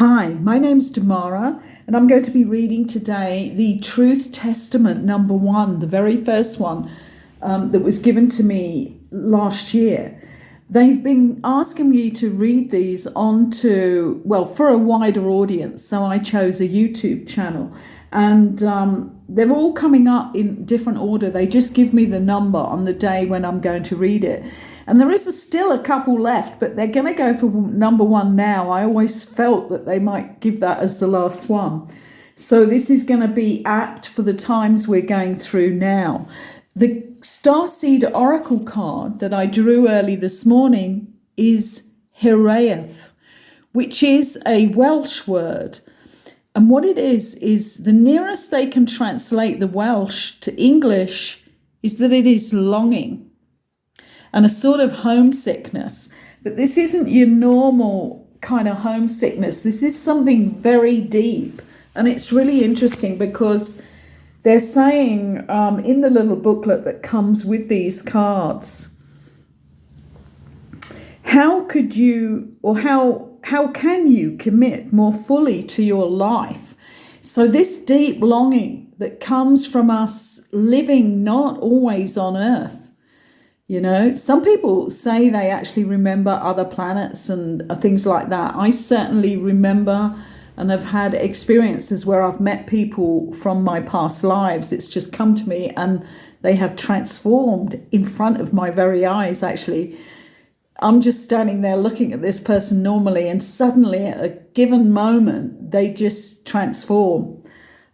Hi, my name's Demara, and I'm going to be reading today the Truth Testament number 1, the very first one that was given to me last year. They've been asking me to read these for a wider audience, so I chose a YouTube channel. And they're all coming up in different order. They just give me the number on the day when I'm going to read it. And there is still a couple left, but they're going to go for number 1 now. I always felt that they might give that as the last one. So this is going to be apt for the times we're going through now. The Starseed Oracle card that I drew early this morning is Hiraeth, which is a Welsh word. And what it is the nearest they can translate the Welsh to English is that it is longing and a sort of homesickness. But this isn't your normal kind of homesickness. This is something very deep. And it's really interesting because they're saying in the little booklet that comes with these cards, how can you commit more fully to your life? So this deep longing that comes from us living not always on Earth. You know, some people say they actually remember other planets and things like that. I certainly remember and have had experiences where I've met people from my past lives. It's just come to me and they have transformed in front of my very eyes, actually. I'm just standing there looking at this person normally, and suddenly at a given moment, they just transform.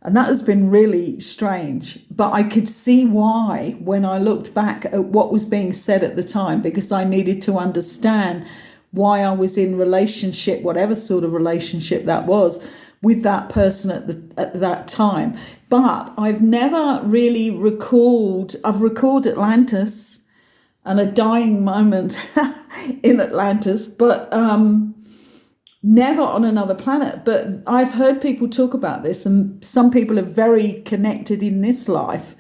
And that has been really strange. But I could see why when I looked back at what was being said at the time, because I needed to understand why I was in relationship, whatever sort of relationship that was, with that person at that time. But I've never really recalled Atlantis and a dying moment in Atlantis, but never on another planet. But I've heard people talk about this, and some people are very connected in this life,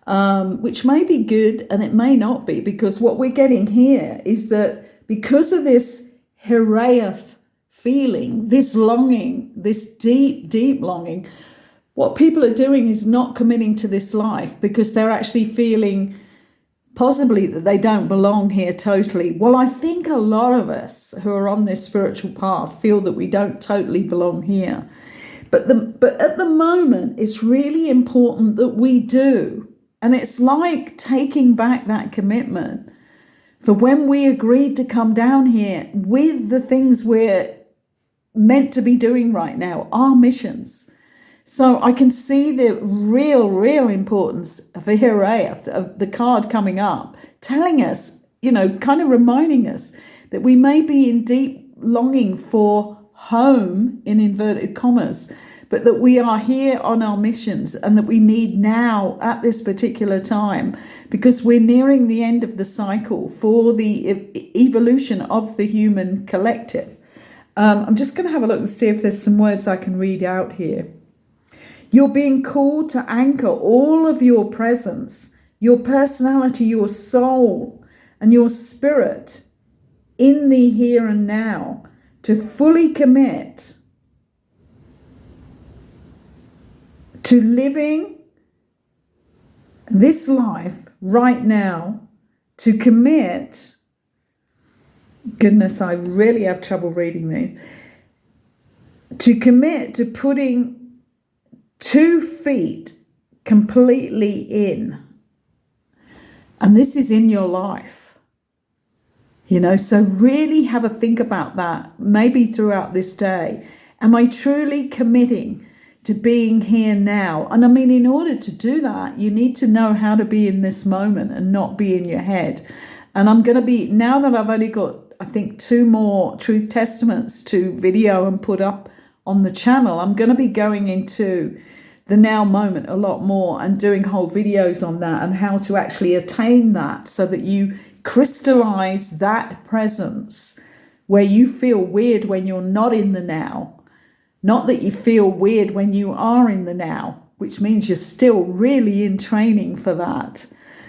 which may be good and it may not be, because what we're getting here is that because of this Hiraeth feeling, this longing, this deep, deep longing, what people are doing is not committing to this life because they're actually feeling possibly that they don't belong here totally. Well, I think a lot of us who are on this spiritual path feel that we don't totally belong here. But at the moment, it's really important that we do. And it's like taking back that commitment for when we agreed to come down here with the things we're meant to be doing right now, our missions. So I can see the real importance of Hiraeth, of the card coming up, telling us, kind of reminding us that we may be in deep longing for home, in inverted commas, but that we are here on our missions and that we need now at this particular time, because we're nearing the end of the cycle for the evolution of the human collective. I'm just going to have a look and see if there's some words I can read out here. You're being called to anchor all of your presence, your personality, your soul, and your spirit in the here and now to fully commit to living this life right now, to commit. Goodness, I really have trouble reading these. To commit to putting 2 feet completely in. And this is in your life. So really have a think about that, maybe throughout this day. Am I truly committing to being here now? And I mean, in order to do that, you need to know how to be in this moment and not be in your head. And I'm going to be, now that I've only got, I think, 2 more Truth Testaments to video and put up on the channel, I'm going to be going into the now moment a lot more and doing whole videos on that and how to actually attain that, so that you crystallize that presence where you feel weird when you're not in the now. Not that you feel weird when you are in the now, which means you're still really in training for that.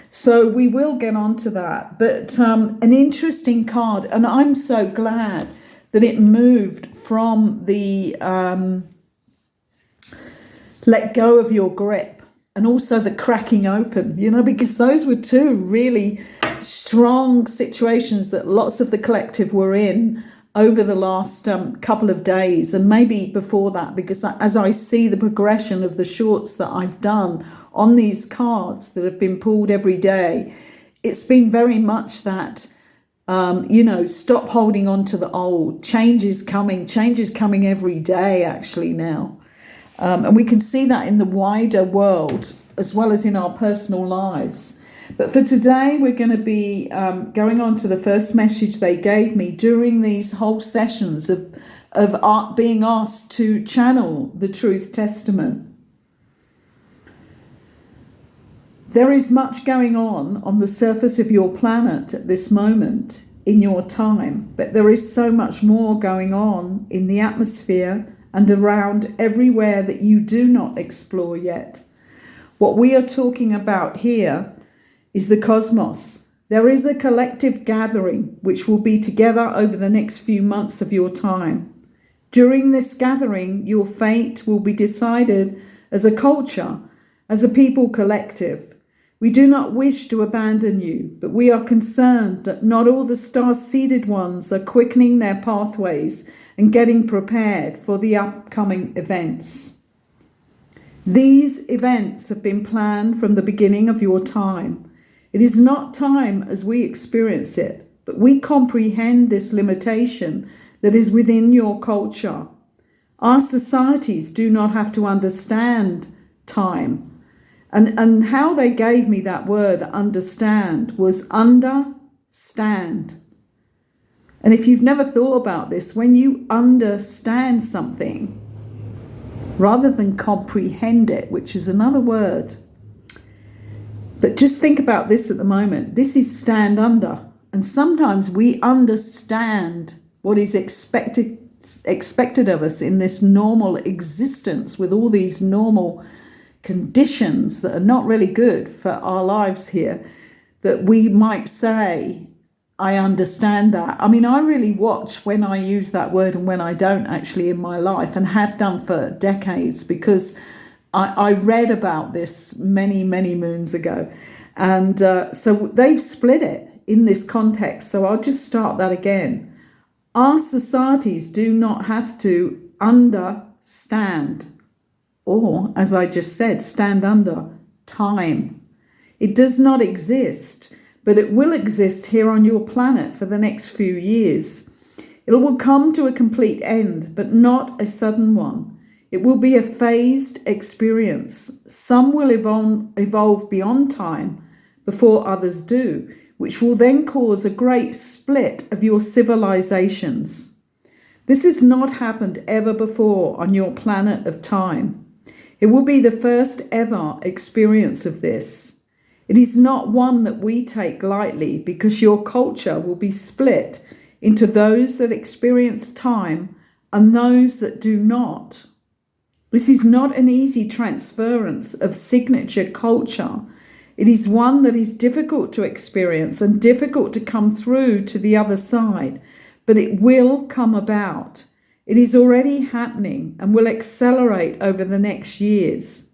So we will get on to that. But an interesting card, and I'm so glad that it moved from the let go of your grip and also the cracking open, because those were two really strong situations that lots of the collective were in over the last couple of days, and maybe before that, because as I see the progression of the shorts that I've done on these cards that have been pulled every day, it's been very much that, stop holding on to the old. Change is coming every day actually now. And we can see that in the wider world as well as in our personal lives. But for today, we're going to be going on to the first message they gave me during these whole sessions of being asked to channel the Truth Testament. There is much going on the surface of your planet at this moment in your time, but there is so much more going on in the atmosphere and around everywhere that you do not explore yet. What we are talking about here is the cosmos. There is a collective gathering which will be together over the next few months of your time. During this gathering, your fate will be decided as a culture, as a people collective. We do not wish to abandon you, but we are concerned that not all the star-seeded ones are quickening their pathways and getting prepared for the upcoming events. These events have been planned from the beginning of your time. It is not time as we experience it, but we comprehend this limitation that is within your culture. Our societies do not have to understand time. And how they gave me that word, understand, was understand. And if you've never thought about this, when you understand something, rather than comprehend it, which is another word, but just think about this at the moment. This is stand under. And sometimes we understand what is expected of us in this normal existence with all these normal conditions that are not really good for our lives here, that we might say, I understand that. I mean, I really watch when I use that word and when I don't actually in my life, and have done for decades, because I read about this many, many moons ago. And so they've split it in this context. So I'll just start that again. Our societies do not have to understand, or, as I just said, stand under time. It does not exist, but it will exist here on your planet for the next few years. It will come to a complete end, but not a sudden one. It will be a phased experience. Some will evolve beyond time before others do, which will then cause a great split of your civilizations. This has not happened ever before on your planet of time. It will be the first ever experience of this. It is not one that we take lightly, because your culture will be split into those that experience time and those that do not. This is not an easy transference of signature culture. It is one that is difficult to experience and difficult to come through to the other side, but it will come about. It is already happening and will accelerate over the next years.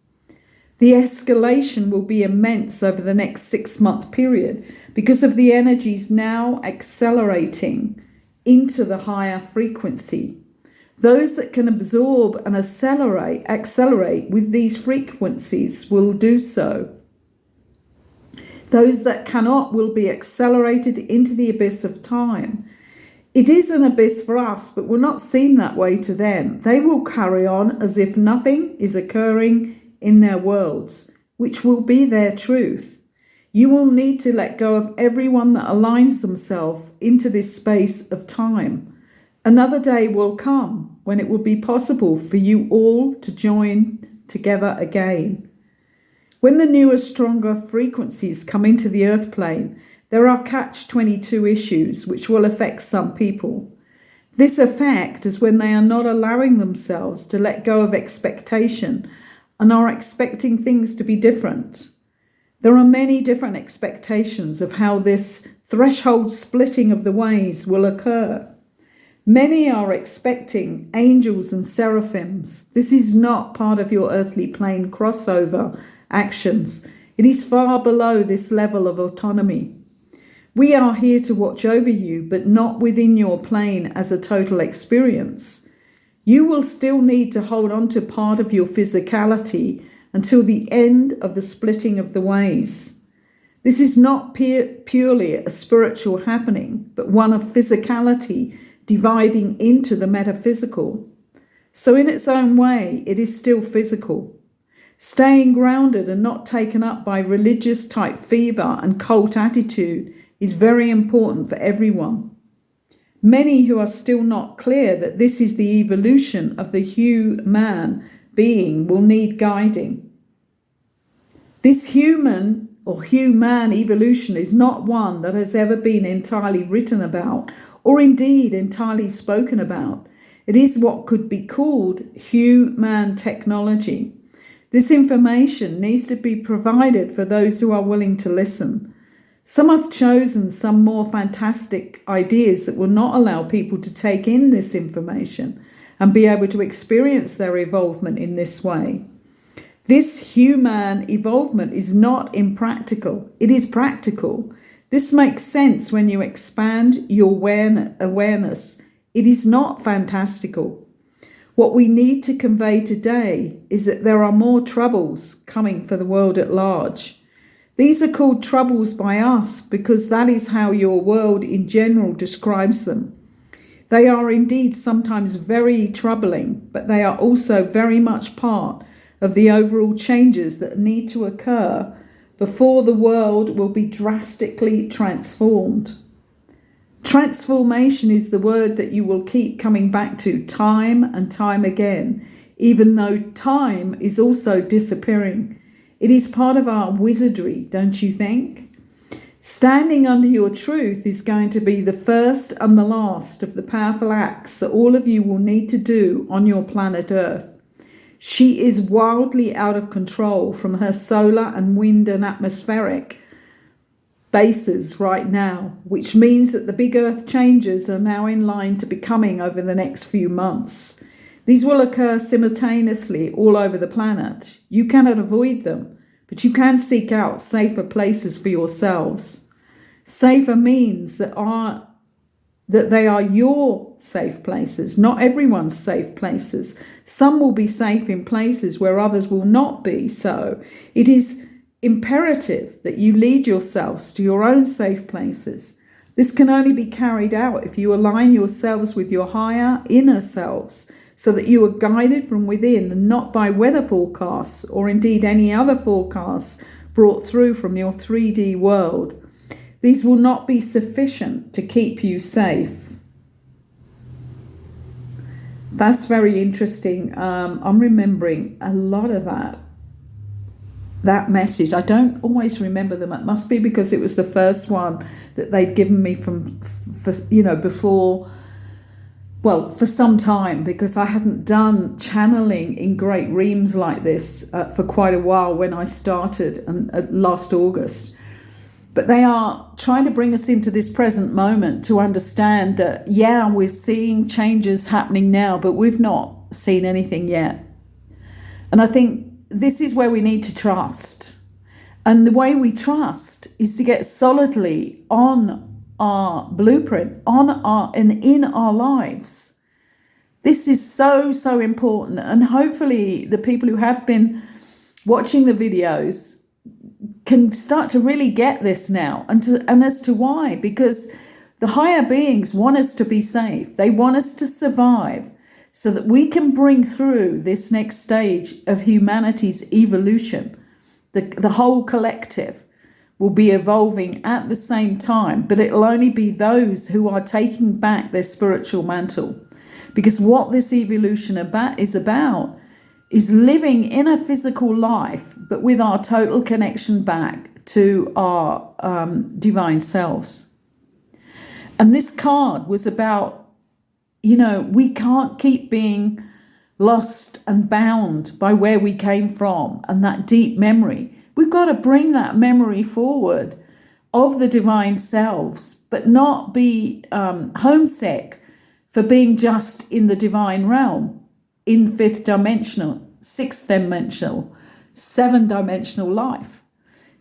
The escalation will be immense over the next 6-month period because of the energies now accelerating into the higher frequency. Those that can absorb and accelerate with these frequencies will do so. Those that cannot will be accelerated into the abyss of time. It is an abyss for us, but will not seem that way to them. They will carry on as if nothing is occurring in their worlds, which will be their truth. You will need to let go of everyone that aligns themselves into this space of time. Another day will come when it will be possible for you all to join together again. When the newer, stronger frequencies come into the earth plane, there are catch-22 issues which will affect some people. This effect is when they are not allowing themselves to let go of expectation and are expecting things to be different. There are many different expectations of how this threshold splitting of the ways will occur. Many are expecting angels and seraphims. This is not part of your earthly plane crossover actions. It is far below this level of autonomy. We are here to watch over you, but not within your plane as a total experience. You will still need to hold on to part of your physicality until the end of the splitting of the ways. This is not purely a spiritual happening, but one of physicality dividing into the metaphysical. So in its own way, it is still physical. Staying grounded and not taken up by religious type fever and cult attitude is very important for everyone. Many who are still not clear that this is the evolution of the human being will need guiding. This human or human evolution is not one that has ever been entirely written about or indeed entirely spoken about. It is what could be called human technology. This information needs to be provided for those who are willing to listen. Some have chosen some more fantastic ideas that will not allow people to take in this information and be able to experience their evolvement in this way. This human evolvement is not impractical. It is practical. This makes sense when you expand your awareness. It is not fantastical. What we need to convey today is that there are more troubles coming for the world at large. These are called troubles by us because that is how your world in general describes them. They are indeed sometimes very troubling, but they are also very much part of the overall changes that need to occur before the world will be drastically transformed. Transformation is the word that you will keep coming back to time and time again, even though time is also disappearing. It is part of our wizardry, don't you think? Standing under your truth is going to be the first and the last of the powerful acts that all of you will need to do on your planet Earth. She is wildly out of control from her solar and wind and atmospheric bases right now, which means that the big Earth changes are now in line to be coming over the next few months. These will occur simultaneously all over the planet. You cannot avoid them, but you can seek out safer places for yourselves. Safer means that they are your safe places, not everyone's safe places. Some will be safe in places where others will not be so. It is imperative that you lead yourselves to your own safe places. This can only be carried out if you align yourselves with your higher inner selves, so that you are guided from within and not by weather forecasts or indeed any other forecasts brought through from your 3D world. These will not be sufficient to keep you safe. That's very interesting. I'm remembering a lot of that message. I don't always remember them. It must be because it was the first one that they'd given me before. Well, for some time, because I hadn't done channeling in great reams like this for quite a while when I started last August. But they are trying to bring us into this present moment to understand that, yeah, we're seeing changes happening now, but we've not seen anything yet. And I think this is where we need to trust. And the way we trust is to get solidly on our blueprint, in our lives. This is so important, and hopefully the people who have been watching the videos can start to really get this now, and as to why. Because the higher beings want us to be safe. They want us to survive so that we can bring through this next stage of humanity's evolution. The whole collective will be evolving at the same time, but it'll only be those who are taking back their spiritual mantle. Because what this evolution is living in a physical life, but with our total connection back to our divine selves. And this card was about, we can't keep being lost and bound by where we came from and that deep memory. We've got to bring that memory forward of the divine selves, but not be homesick for being just in the divine realm, in fifth dimensional, sixth dimensional, seven dimensional life.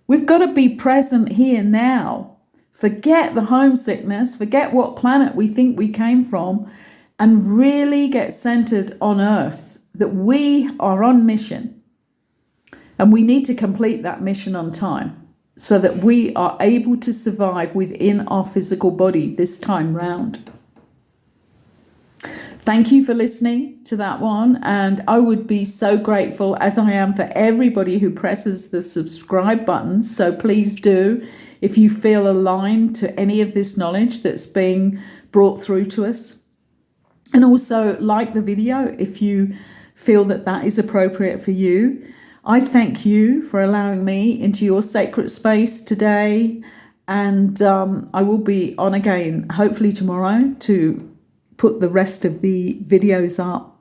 We've got to be present here now. Forget the homesickness, forget what planet we think we came from, and really get centered on Earth, that we are on mission. And we need to complete that mission on time so that we are able to survive within our physical body this time round. Thank you for listening to that one. And I would be so grateful, as I am for everybody who presses the subscribe button. So please do, if you feel aligned to any of this knowledge that's being brought through to us. And also like the video if you feel that that is appropriate for you. I thank you for allowing me into your sacred space today. And I will be on again, hopefully tomorrow, to put the rest of the videos up